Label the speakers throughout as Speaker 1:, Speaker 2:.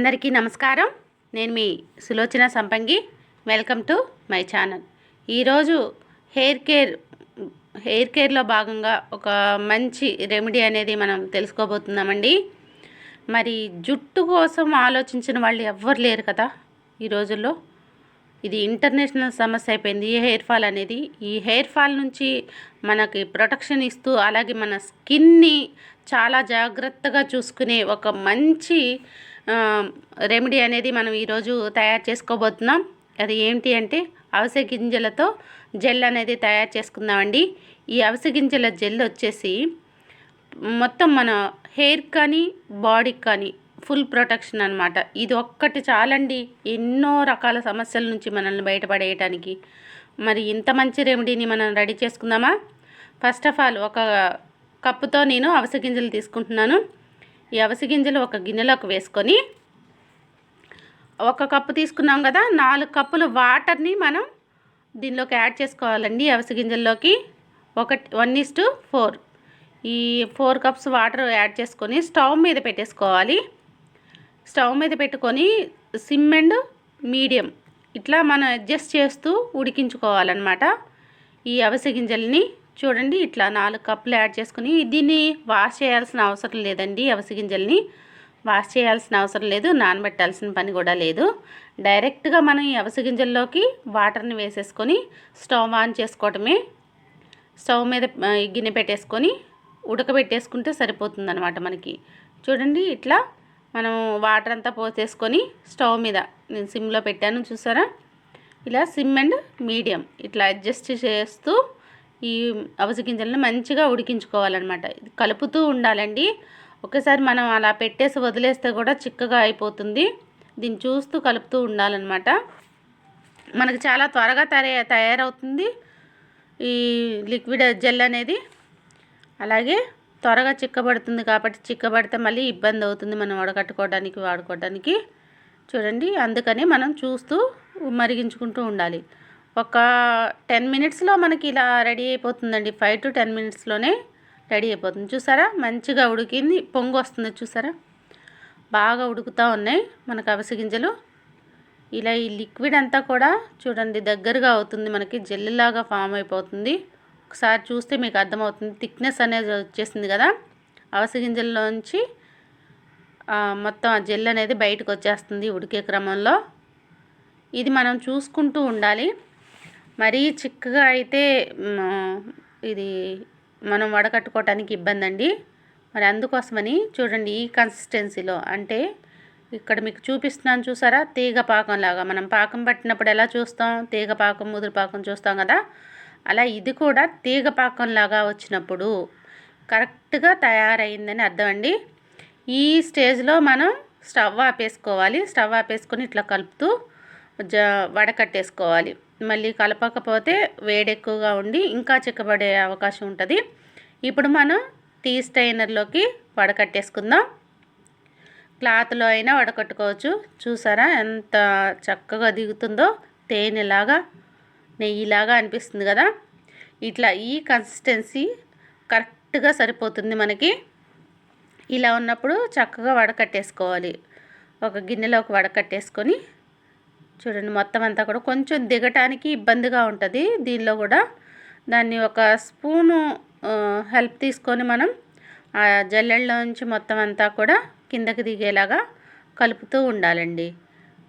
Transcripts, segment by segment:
Speaker 1: అందరికీ నమస్కారం. నేను మీ సులోచన సంపంగి. Welcome to my channel. ఈరోజు హెయిర్ కేర్లో భాగంగా ఒక మంచి రెమెడీ అనేది మనం తెలుసుకోబోతున్నామండి. మరి జుట్టు కోసం ఆలోచించిన వాళ్ళు ఎవ్వరు లేరు కదా ఈ రోజుల్లో. ఇది ఇంటర్నేషనల్ సమస్య అయిపోయింది ఈ హెయిర్ ఫాల్ అనేది. ఈ హెయిర్ ఫాల్ నుంచి మనకి ప్రొటెక్షన్ ఇస్తూ, అలాగే మన స్కిన్ని చాలా జాగ్రత్తగా చూసుకునే ఒక మంచి రెమెడీ అనేది మనం ఈరోజు తయారు చేసుకోబోతున్నాం. అది ఏంటి అంటే అవిసె గింజలతో జెల్ అనేది తయారు చేసుకుందామండి. ఈ అవిసె గింజల జెల్ వచ్చేసి మొత్తం మన హెయిర్ కానీ బాడీకి కానీ ఫుల్ ప్రొటెక్షన్ అనమాట. ఇది ఒక్కటి చాలండి ఎన్నో రకాల సమస్యల నుంచి మనల్ని బయటపడేయటానికి. మరి ఇంత మంచి రెమెడీని మనం రెడీ చేసుకుందామా? ఫస్ట్ ఆఫ్ ఆల్ ఒక కప్పుతో నేను అవిసె గింజలు తీసుకుంటున్నాను. ఈ అవిసె గింజలు ఒక గిన్నెలోకి వేసుకొని, ఒక కప్పు తీసుకున్నాం కదా, 4 కప్పుల వాటర్ని మనం దీనిలోకి యాడ్ చేసుకోవాలండి. అవిసె గింజల్లోకి 1:4 ఈ 4 కప్స్ వాటర్ యాడ్ చేసుకొని స్టవ్ మీద పెట్టేసుకోవాలి. స్టవ్ మీద పెట్టుకొని సిమ్ అండ్ మీడియం ఇట్లా మనం అడ్జస్ట్ చేస్తూ ఉడికించుకోవాలన్నమాట. ఈ అవిసె గింజల్ని చూడండి, ఇట్లా 4 కప్పులు యాడ్ చేసుకుని, దీన్ని వాష్ చేయాల్సిన అవసరం లేదండి. అవిసె గింజల్ని వాష్ చేయాల్సిన అవసరం లేదు, నానబెట్టాల్సిన పని కూడా లేదు. డైరెక్ట్గా మనం ఈ అవిసె గింజల్లోకి వాటర్ని వేసేసుకొని స్టవ్ ఆన్ చేసుకోవటమే. స్టవ్ మీద గిన్నె పెట్టేసుకొని ఉడకబెట్టేసుకుంటే సరిపోతుందన్నమాట మనకి. చూడండి, ఇట్లా మనం వాటర్ అంతా పోసేసుకొని స్టవ్ మీద నేను సిమ్లో పెట్టాను, చూసారా? ఇలా సిమ్ అండ్ మీడియం ఇట్లా అడ్జస్ట్ చేస్తూ ఈ అవిసె గింజలను మంచిగా ఉడికించుకోవాలన్నమాట. ఇది కలుపుతూ ఉండాలండి. ఒకసారి మనం అలా పెట్టేసి వదిలేస్తే కూడా చిక్కగా అయిపోతుంది. దీన్ని చూస్తూ కలుపుతూ ఉండాలన్నమాట. మనకు చాలా త్వరగా తయారవుతుంది ఈ లిక్విడ్ జెల్ అనేది. అలాగే త్వరగా చిక్కబడుతుంది కాబట్టి, చిక్కబడితే మళ్ళీ ఇబ్బంది అవుతుంది మనం వాడుకోవడానికి. చూడండి, అందుకని మనం చూస్తూ మరిగించుకుంటూ ఉండాలి. ఒక 10 మినిట్స్లో మనకి ఇలా రెడీ అయిపోతుందండి. 5 to 10 మినిట్స్లోనే రెడీ అయిపోతుంది. చూసారా, మంచిగా ఉడికింది, పొంగు వస్తుంది. చూసారా, బాగా ఉడుకుతూ ఉన్నాయి మనకు అవిసె గింజలు. ఇలా ఈ లిక్విడ్ అంతా కూడా చూడండి దగ్గరగా అవుతుంది, మనకి జెల్లాగా ఫామ్ అయిపోతుంది. ఒకసారి చూస్తే మీకు అర్థమవుతుంది. థిక్నెస్ అనేది వచ్చేసింది కదా అవిసె గింజల్లోంచి. మొత్తం ఆ జెల్ అనేది బయటకు వచ్చేస్తుంది ఉడికే క్రమంలో. ఇది మనం చూసుకుంటూ ఉండాలి. మరీ చిక్కగా అయితే ఇది మనం వడకట్టుకోవటానికి ఇబ్బంది అండి. మరి అందుకోసమని చూడండి, ఈ కన్సిస్టెన్సీలో, అంటే ఇక్కడ మీకు చూపిస్తున్నాను చూసారా, తీగ పాకం లాగా. మనం పాకం పట్టినప్పుడు ఎలా చూస్తాం, తీగ పాకం, ముదురు పాకం చూస్తాం కదా, అలా ఇది కూడా తీగ పాకం లాగా వచ్చినప్పుడు కరెక్ట్గా తయారైందని అర్థం అండి. ఈ స్టేజ్లో మనం స్టవ్ ఆపేసుకోవాలి. స్టవ్ ఆపేసుకొని ఇట్లా కలుపుతూ వడకట్టేసుకోవాలి. మళ్ళీ కలపకపోతే వేడి ఎక్కువగా ఉండి ఇంకా చిక్కబడే అవకాశం ఉంటుంది. ఇప్పుడు మనం టీ స్ట్రైనర్లోకి వడకట్టేసుకుందాం. క్లాత్లో అయినా వడకట్టుకోవచ్చు. చూసారా ఎంత చక్కగా దిగుతుందో, తేనెలాగా నెయ్యిలాగా అనిపిస్తుంది కదా. ఇట్లా ఈ కన్సిస్టెన్సీ కరెక్ట్గా సరిపోతుంది మనకి. ఇలా ఉన్నప్పుడు చక్కగా వడకట్టేసుకోవాలి. ఒక గిన్నెలోకి వడకట్టేసుకొని చూడండి, మొత్తం అంతా కూడా కొంచెం దిగటానికి ఇబ్బందిగా ఉంటుంది దీనిలో కూడా. దాన్ని ఒక స్పూను హెల్ప్ తీసుకొని మనం ఆ జల్లెళ్ళలోంచి మొత్తం అంతా కూడా కిందకి దిగేలాగా కలుపుతూ ఉండాలండి.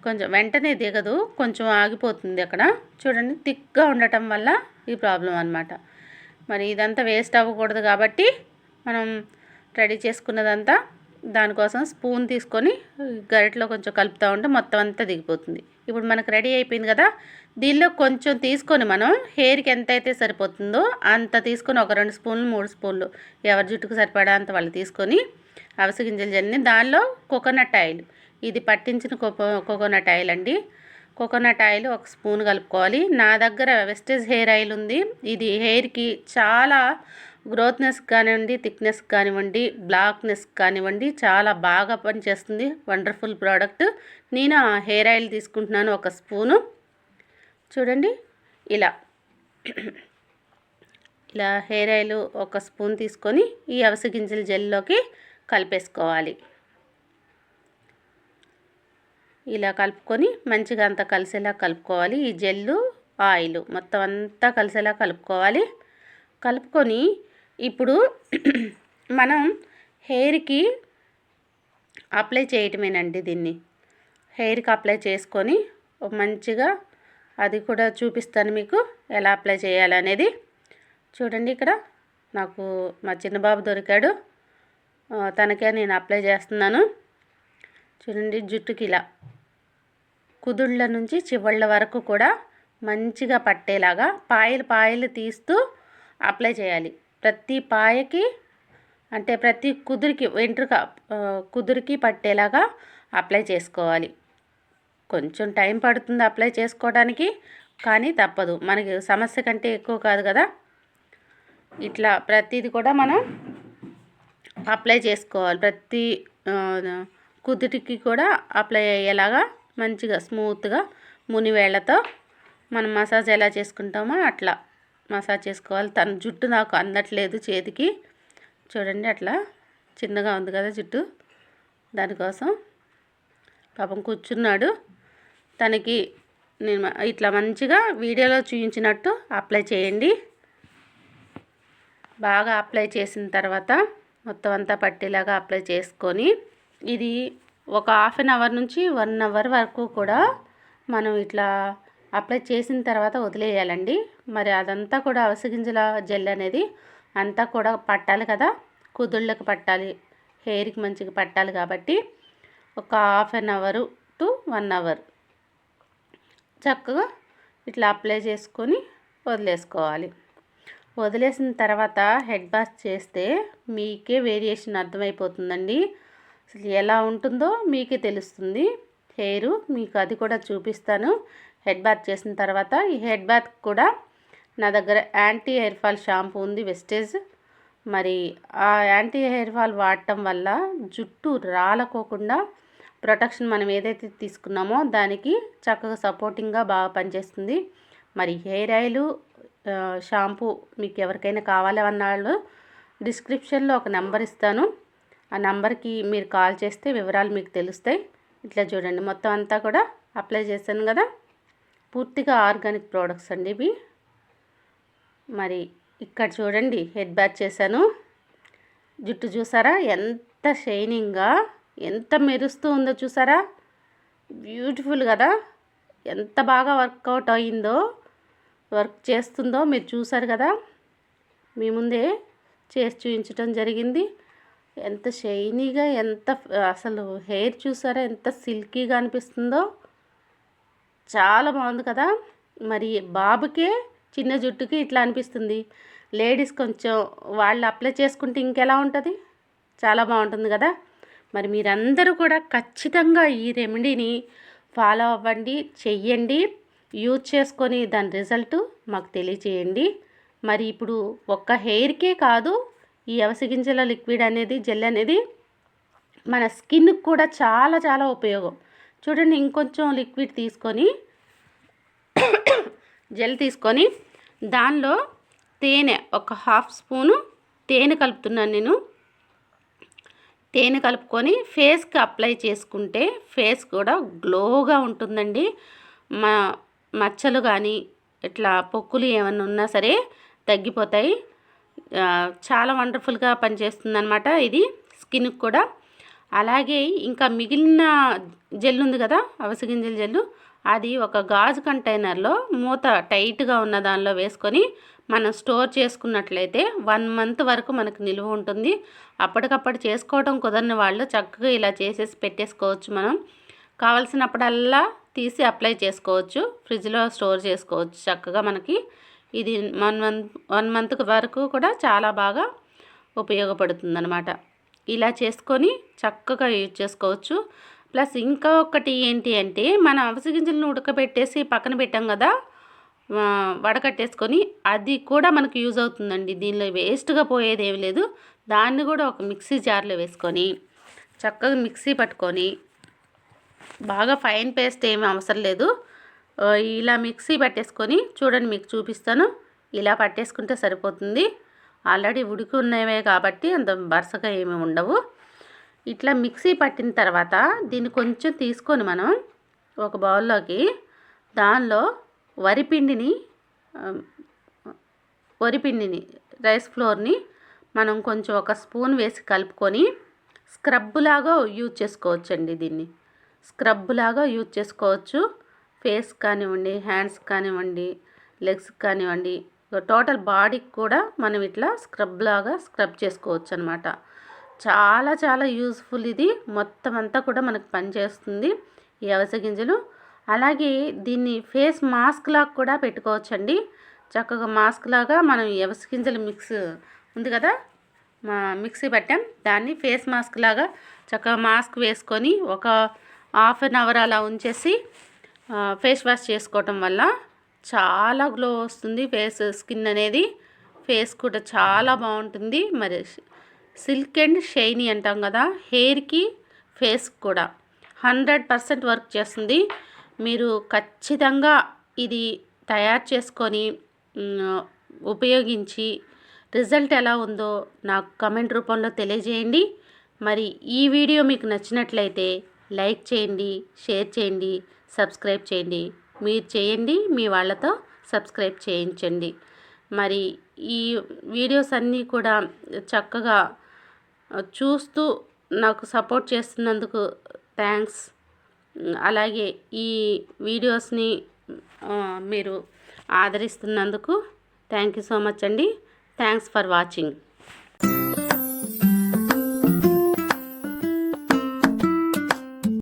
Speaker 1: కొంచెం వెంటనే దిగదు, కొంచెం ఆగిపోతుంది అక్కడ. చూడండి, థిక్గా ఉండటం వల్ల ఈ ప్రాబ్లం అన్నమాట. మరి ఇదంతా వేస్ట్ అవ్వకూడదు కాబట్టి మనం రెడీ చేసుకున్నదంతా దానికోసం స్పూన్ తీసుకొని గరిటలో కొంచెం కలుపుతూ ఉంటే మొత్తం అంతా దిగిపోతుంది. ఇప్పుడు మనకు రెడీ అయిపోయింది కదా, దీనిలో కొంచెం తీసుకొని మనం హెయిర్కి ఎంత అయితే సరిపోతుందో అంత తీసుకొని, ఒక 2 స్పూన్లు 3 స్పూన్లు ఎవరి జుట్టుకు సరిపడా అంత వాళ్ళు తీసుకొని అవిసె గింజలు జల్లి దానిలో కోకోనట్ ఆయిల్, ఇది పట్టించిన కోకోనట్ ఆయిల్ అండి. కోకోనట్ ఆయిల్ 1 స్పూన్ కలుపుకోవాలి. నా దగ్గర వెస్టేజ్ హెయిర్ ఆయిల్ ఉంది. ఇది హెయిర్కి చాలా గ్రోత్నెస్ కానివ్వండి, థిక్నెస్ కానివ్వండి, బ్లాక్నెస్ కానివ్వండి, చాలా బాగా పనిచేస్తుంది. Wonderful product. నేను ఆ హెయిర్ ఆయిల్ తీసుకుంటున్నాను 1 స్పూను. చూడండి, ఇలా హెయిర్ ఆయిల్ 1 స్పూన్ తీసుకొని ఈ అవిసె గింజల జెల్లోకి కలిపేసుకోవాలి. ఇలా కలుపుకొని మంచిగా అంతా కలిసేలా కలుపుకోవాలి. ఈ జెల్లు ఆయిల్ మొత్తం అంతా కలిసేలా కలుపుకోవాలి. కలుపుకొని ఇప్పుడు మనం హెయిర్కి అప్లై చేయటమేనండి. దీన్ని హెయిర్కి అప్లై చేసుకొని మంచిగా అది కూడా చూపిస్తాను మీకు ఎలా అప్లై చేయాలనేది. చూడండి, ఇక్కడ నాకు మా చిన్నబాబు దొరికాడు, తనకే నేను అప్లై చేస్తున్నాను. చూడండి, జుట్టుకి ఇలా కుదుళ్ళ నుంచి చివళ్ళ వరకు కూడా మంచిగా పట్టేలాగా పాయలు తీస్తూ అప్లై చేయాలి. ప్రతి పాయకి అంటే ప్రతి కుదురికి వెంట్రుక కుదురికి పట్టేలాగా అప్లై చేసుకోవాలి. కొంచెం టైం పడుతుంది అప్లై చేసుకోవడానికి, కానీ తప్పదు, మనకి సమస్య కంటే ఎక్కువ కాదు కదా. ఇట్లా ప్రతిది కూడా మనం అప్లై చేసుకోవాలి. ప్రతి కుదుటికి కూడా అప్లై అయ్యేలాగా మంచిగా స్మూత్గా మునివేళ్లతో మనం మసాజ్ ఎలా చేసుకుంటామో అట్లా మసాజ్ చేసుకోవాలి. తన జుట్టు నాకు అందట్లేదు చేతికి, చూడండి అట్లా చిన్నగా ఉంది కదా జుట్టు, దానికోసం పాపం కూర్చున్నాడు. తనకి నేను ఇట్లా మంచిగా వీడియోలో చూపించినట్టు అప్లై చేయండి. బాగా అప్లై చేసిన తర్వాత మొత్తం అంతా పట్టేలాగా అప్లై చేసుకొని ఇది ఒక హాఫ్ అన్ అవర్ నుంచి 1 అవర్ వరకు కూడా మనం ఇట్లా అప్లై చేసిన తర్వాత వదిలేయాలండి. మరి అదంతా కూడా అవిసె గింజల జెల్ అనేది అంతా కూడా పట్టాలి కదా, కుదుళ్ళకి పట్టాలి, హెయిర్కి మంచిగా పట్టాలి. కాబట్టి ఒక half an hour to 1 hour చక్కగా ఇట్లా అప్లై చేసుకొని వదిలేసుకోవాలి. వదిలేసిన తర్వాత హెడ్ బాత్ చేస్తే మీకే వేరియేషన్ అర్థమైపోతుందండి. అసలు ఎలా ఉంటుందో మీకే తెలుస్తుంది హెయిర్. మీకు అది కూడా చూపిస్తాను. హెడ్ బాత్ చేసిన తర్వాత ఈ హెడ్ బాత్ కూడా నా దగ్గర యాంటీ హెయిర్ ఫాల్ షాంపూ ఉంది, వెస్టేజ్. మరి ఆ యాంటీ హెయిర్ ఫాల్ వాడటం వల్ల జుట్టు రాలకోకుండా ప్రొటెక్షన్ మనం ఏదైతే తీసుకున్నామో దానికి చక్కగా సపోర్టింగ్గా బాగా పనిచేస్తుంది. మరి హెయిర్ ఆయిల్ షాంపూ మీకు ఎవరికైనా కావాలన్న వాళ్ళు డిస్క్రిప్షన్లో ఒక నెంబర్ ఇస్తాను. ఆ నెంబర్కి మీరు కాల్ చేస్తే వివరాలు మీకు తెలుస్తాయి. ఇట్లా చూడండి, మొత్తం అంతా కూడా అప్లై చేశాను కదా. పూర్తిగా ఆర్గానిక్ ప్రోడక్ట్స్ అండి ఇవి. మరి ఇక్కడ చూడండి, హెడ్ బాత్ చేశాను. జుట్టు చూసారా ఎంత షైనింగ్గా, ఎంత మెరుస్తూ ఉందో చూసారా, బ్యూటిఫుల్ కదా. ఎంత బాగా వర్కౌట్ అయ్యిందో, వర్క్ చేస్తుందో మీరు చూసారు కదా, మీ ముందే చేసి చూపించడం జరిగింది. ఎంత షైనీగా, ఎంత అసలు హెయిర్ చూసారా ఎంత సిల్కీగా అనిపిస్తుందో, చాలా బాగుంది కదా. మరి బాబుకే చిన్న జుట్టుకి ఇట్లా అనిపిస్తుంది, లేడీస్ కొంచెం వాళ్ళు అప్లై చేసుకుంటే ఇంకెలా ఉంటుంది, చాలా బాగుంటుంది కదా. మరి మీరందరూ కూడా ఖచ్చితంగా ఈ రెమెడీని ఫాలో అవ్వండి, చెయ్యండి, యూజ్ చేసుకొని దాని రిజల్ట్ మాకు తెలియచేయండి. మరి ఇప్పుడు ఒక్క హెయిర్కే కాదు, ఈ అవిసె గింజల లిక్విడ్ అనేది జెల్ అనేది మన స్కిన్కి కూడా చాలా చాలా ఉపయోగం. చూడండి, ఇంకొంచెం లిక్విడ్ తీసుకొని జెల్ తీసుకొని దానిలో తేనె ఒక 1/2 స్పూను తేనె కలుపుతున్నాను నేను. తేనె కలుపుకొని ఫేస్కి అప్లై చేసుకుంటే ఫేస్ కూడా గ్లోగా ఉంటుందండి. మచ్చలు కానీ ఇట్లా పొక్కులు ఏమన్నా ఉన్నా సరే తగ్గిపోతాయి. చాలా వండర్ఫుల్గా పనిచేస్తుంది అన్నమాట ఇది స్కిన్కి కూడా. అలాగే ఇంకా మిగిలిన జెల్ ఉంది కదా, అవిసె గింజల జెల్లు, అది ఒక గాజు కంటైనర్లో మూత టైట్గా ఉన్న దానిలో వేసుకొని మనం స్టోర్ చేసుకున్నట్లయితే 1 మంత్ వరకు మనకు నిల్వ ఉంటుంది. అప్పటికప్పుడు చేసుకోవడం కుదరని వాళ్ళు చక్కగా ఇలా చేసేసి పెట్టేసుకోవచ్చు. మనం కావలసినప్పుడల్లా తీసి అప్లై చేసుకోవచ్చు, ఫ్రిడ్జ్లో స్టోర్ చేసుకోవచ్చు చక్కగా. మనకి ఇది 1 మంత్ వరకు కూడా చాలా బాగా ఉపయోగపడుతుంది అన్నమాట. ఇలా చేసుకొని చక్కగా యూజ్ చేసుకోవచ్చు. ప్లస్ ఇంకా ఒకటి ఏంటి అంటే, మన అవిసె గింజలను ఉడకబెట్టేసి పక్కన పెట్టాం కదా, వడకట్టేసుకొని, అది కూడా మనకు యూజ్ అవుతుందండి. దీనిలో వేస్ట్గా పోయేది ఏమి లేదు. దాన్ని కూడా ఒక మిక్సీ జార్లో వేసుకొని చక్కగా మిక్సీ పట్టుకొని, బాగా ఫైన్ పేస్ట్ ఏమీ అవసరం లేదు, ఇలా మిక్సీ పట్టేసుకొని చూడండి, మీకు చూపిస్తాను. ఇలా పట్టేసుకుంటే సరిపోతుంది. ఆల్రెడీ ఉడికి ఉన్నవే కాబట్టి అంత బరసగా ఏమీ ఉండవు. ఇట్లా మిక్సీ పట్టిన తర్వాత దీన్ని కొంచెం తీసుకొని మనం ఒక బౌల్లోకి దానిలో వరిపిండిని రైస్ ఫ్లోర్ని మనం కొంచెం ఒక స్పూన్ వేసి కలుపుకొని స్క్రబ్ లాగా యూజ్ చేసుకోవచ్చండి. దీన్ని స్క్రబ్ లాగా యూజ్ చేసుకోవచ్చు. ఫేస్ కానివ్వండి, హ్యాండ్స్ కానివ్వండి, లెగ్స్ కానివ్వండి, టోటల్ బాడీకి కూడా మనం ఇట్లా స్క్రబ్ లాగా స్క్రబ్ చేసుకోవచ్చు అనమాట. చాలా చాలా యూజ్ఫుల్ ఇది. మొత్తం అంతా కూడా మనకు పనిచేస్తుంది ఈ అవిసె గింజలు. అలాగే దీన్ని ఫేస్ మాస్క్ లాగా కూడా పెట్టుకోవచ్చండి. చక్కగా మాస్క్ లాగా మనం ఈ అవిసె గింజల మిక్స్ ఉంది కదా, మిక్సీ పట్టాం, దాన్ని ఫేస్ మాస్క్ లాగా చక్కగా మాస్క్ వేసుకొని ఒక హాఫ్ అన్ అవర్ అలా ఉంచేసి ఫేస్ వాష్ చేసుకోవటం వల్ల చాలా గ్లో వస్తుంది. స్కిన్ అనేది ఫేస్ కూడా చాలా బాగుంటుంది. మరి సిల్క్ అండ్ షైనీ అంటాం కదా, హెయిర్కి ఫేస్కి కూడా 100% వర్క్ చేస్తుంది. మీరు ఖచ్చితంగా ఇది తయారు చేసుకొని ఉపయోగించి రిజల్ట్ ఎలా ఉందో నాకు కమెంట్ రూపంలో తెలియజేయండి. మరి ఈ వీడియో మీకు నచ్చినట్లయితే లైక్ చేయండి, షేర్ చేయండి, సబ్స్క్రైబ్ చేయండి. మీరు చేయండి, మీ వాళ్ళతో సబ్స్క్రైబ్ చేయించండి. మరి ఈ వీడియోస్ అన్నీ కూడా చక్కగా చూస్తూ నాకు సపోర్ట్ చేస్తున్నందుకు థ్యాంక్స్. అలాగే ఈ వీడియోస్ని మీరు ఆదరిస్తున్నందుకు థ్యాంక్ యూ సో మచ్ అండి. Thanks for watching.